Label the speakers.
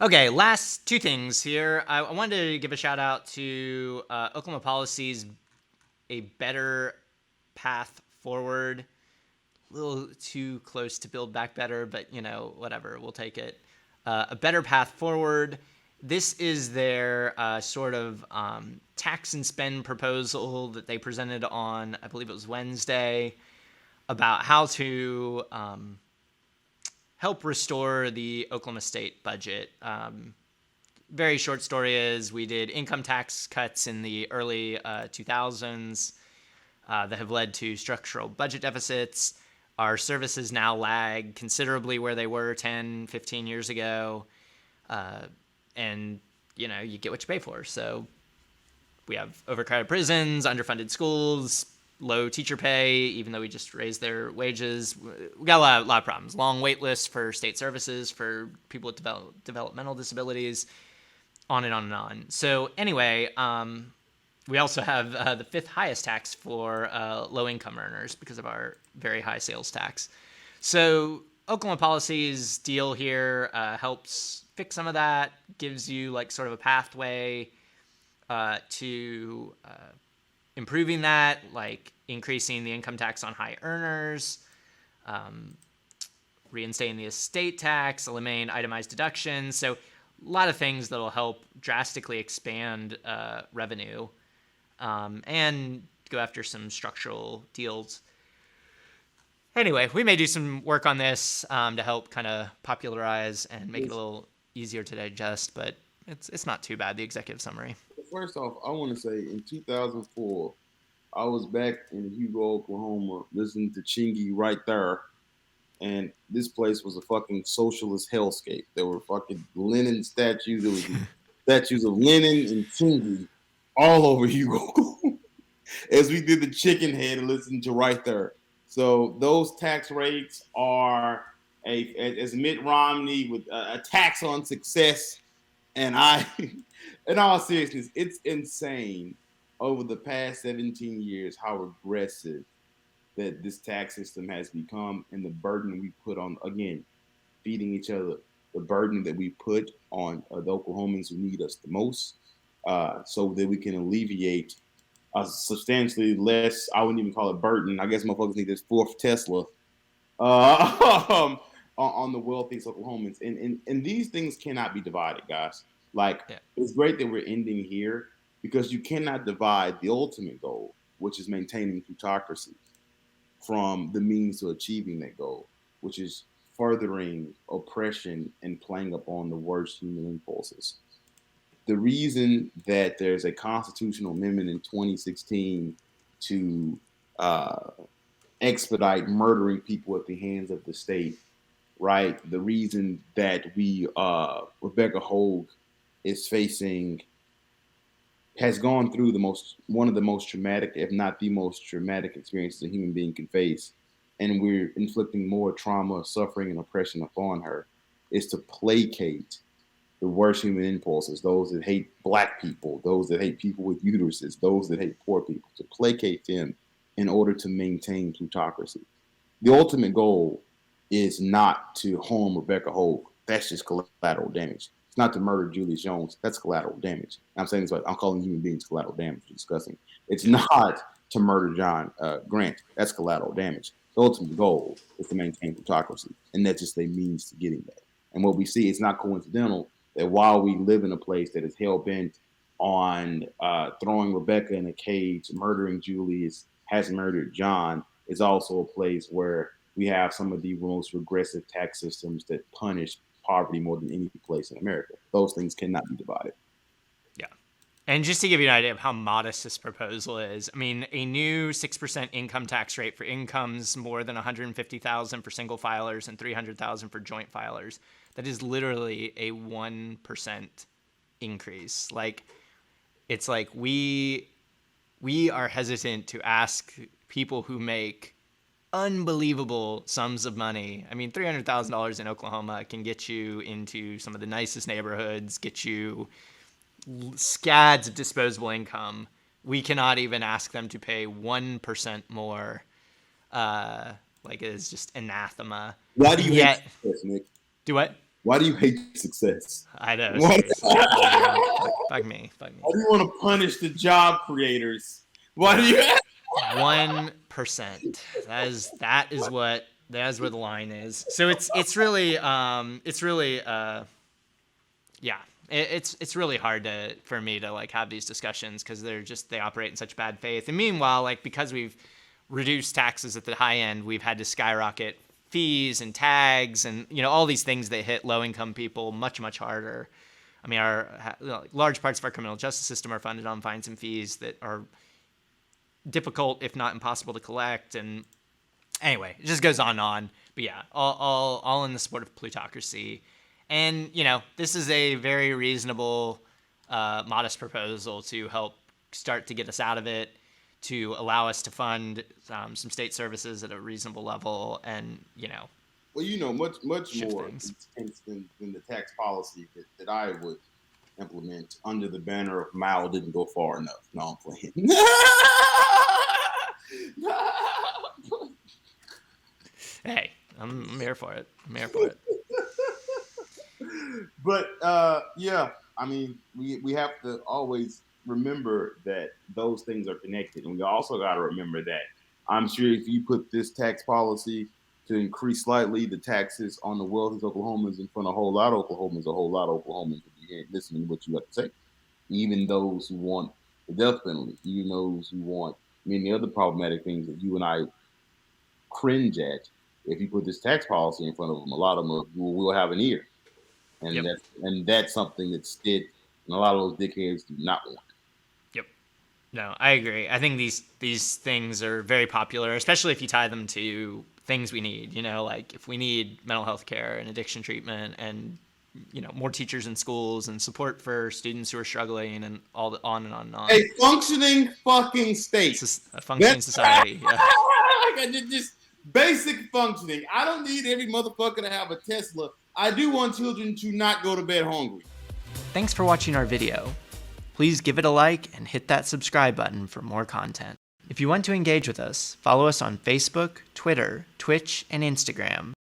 Speaker 1: Okay, last two things here. I wanted to give a shout out to Oklahoma Policy's A Better Path Forward. A little too close to Build Back Better, but whatever, we'll take it. A Better Path Forward. This is their sort of tax and spend proposal that they presented on, I believe it was Wednesday, about how to help restore the Oklahoma State budget. Very short story is we did income tax cuts in the early 2000s that have led to structural budget deficits. Our services now lag considerably where they were 10, 15 years ago. And, you get what you pay for. So we have overcrowded prisons, underfunded schools, low teacher pay, even though we just raised their wages. We got a lot of problems. Long wait lists for state services for people with developmental disabilities, on and on and on. So anyway, we also have the fifth highest tax for low-income earners because of our very high sales tax. So Oklahoma Policy's deal here helps fix some of that, gives you like sort of a pathway to improving that, like increasing the income tax on high earners, reinstating the estate tax, eliminating itemized deductions. So a lot of things that'll help drastically expand revenue and go after some structural deals. Anyway, we may do some work on this to help kind of popularize and make it a little easier to digest, but it's not too bad, the executive summary.
Speaker 2: First off, I want to say in 2004, I was back in Hugo, Oklahoma, listening to Chingy right there, and this place was a fucking socialist hellscape. There were fucking Lenin statues. There was statues of Lenin and Chingy all over Hugo. As we did the chicken head and listened to right there. So those tax rates are as Mitt Romney with a tax on success, and in all seriousness, it's insane over the past 17 years how aggressive that this tax system has become and the burden we put on, again, feeding each other, the burden that we put on the Oklahomans who need us the most, so that we can alleviate a substantially less, I wouldn't even call it burden. I guess motherfuckers need this fourth Tesla on the wealthy Oklahomans. And these things cannot be divided, guys. Like,
Speaker 1: Yeah.
Speaker 2: it's great that we're ending here because you cannot divide the ultimate goal, which is maintaining plutocracy, from the means to achieving that goal, which is furthering oppression and playing upon the worst human impulses. The reason that there's a constitutional amendment in 2016 to expedite murdering people at the hands of the state, right? The reason that Rebecca Hogue is facing, has gone through one of the most traumatic, if not the most traumatic experiences a human being can face, and we're inflicting more trauma, suffering, and oppression upon her, is to placate the worst human impulses, those that hate black people, those that hate people with uteruses, those that hate poor people, to placate them in order to maintain plutocracy. The ultimate goal is not to harm Rebecca Hogue. That's just collateral damage. It's not to murder Julius Jones. That's collateral damage. I'm saying this, like, I'm calling human beings collateral damage. We're discussing. It's not to murder John Grant. That's collateral damage. The ultimate goal is to maintain plutocracy, and that's just a means to getting there. And what we see is not coincidental that while we live in a place that is hell bent on throwing Rebecca in a cage, murdering Julius, has murdered John, is also a place where we have some of the most regressive tax systems that punish poverty more than any place in America. Those things cannot be divided.
Speaker 1: Yeah. And just to give you an idea of how modest this proposal is, I mean, a new 6% income tax rate for incomes more than 150,000 for single filers and 300,000 for joint filers. That is literally a 1% increase. Like, it's like we are hesitant to ask people who make unbelievable sums of money. I mean, $300,000 in Oklahoma can get you into some of the nicest neighborhoods, get you scads of disposable income. We cannot even ask them to pay 1% more. Like, it is just anathema.
Speaker 2: Why do
Speaker 1: And
Speaker 2: you hate
Speaker 1: yet,
Speaker 2: success, Nick?
Speaker 1: do what?
Speaker 2: Why do you hate success?
Speaker 1: I know.
Speaker 2: Why,
Speaker 1: Seriously. Yeah, fuck me. Fuck me.
Speaker 2: why do you want to punish the job creators? Why do you?
Speaker 1: 1%. That is where the line is. So it's really yeah. It's really hard for me to like have these discussions because they operate in such bad faith. And meanwhile, like because we've reduced taxes at the high end, we've had to skyrocket fees and tags and all these things that hit low income people much harder. I mean, large parts of our criminal justice system are funded on fines and fees that are difficult, if not impossible, to collect. And anyway, it just goes on and on. But yeah, all in the sport of plutocracy. And this is a very reasonable, modest proposal to help start to get us out of it, to allow us to fund some state services at a reasonable level, and
Speaker 2: Well, much more
Speaker 1: things.
Speaker 2: intense than the tax policy that I would implement under the banner of Mao didn't go far enough. No, I'm playing.
Speaker 1: Hey, I'm here for it. I'm here for it.
Speaker 2: But yeah, I mean, we have to always remember that those things are connected, and we also got to remember that I'm sure if you put this tax policy to increase slightly the taxes on the wealthiest Oklahomans in front of a whole lot of Oklahomans would be listening to what you have to say. Even those who want the death penalty, even those who want many other problematic things that you and I cringe at. If you put this tax policy in front of them, a lot of them will have an ear. And
Speaker 1: Yep.
Speaker 2: that's something that STID and a lot of those dickheads do not want.
Speaker 1: Yep. No, I agree. I think these things are very popular, especially if you tie them to things we need. Like if we need mental health care and addiction treatment and more teachers in schools and support for students who are struggling and on and on and on.
Speaker 2: A functioning fucking state.
Speaker 1: A functioning society. Yeah.
Speaker 2: Just basic functioning. I don't need every motherfucker to have a Tesla. I do want children to not go to bed hungry.
Speaker 1: Thanks for watching our video. Please give it a like and hit that subscribe button for more content. If you want to engage with us, follow us on Facebook, Twitter, Twitch, and Instagram.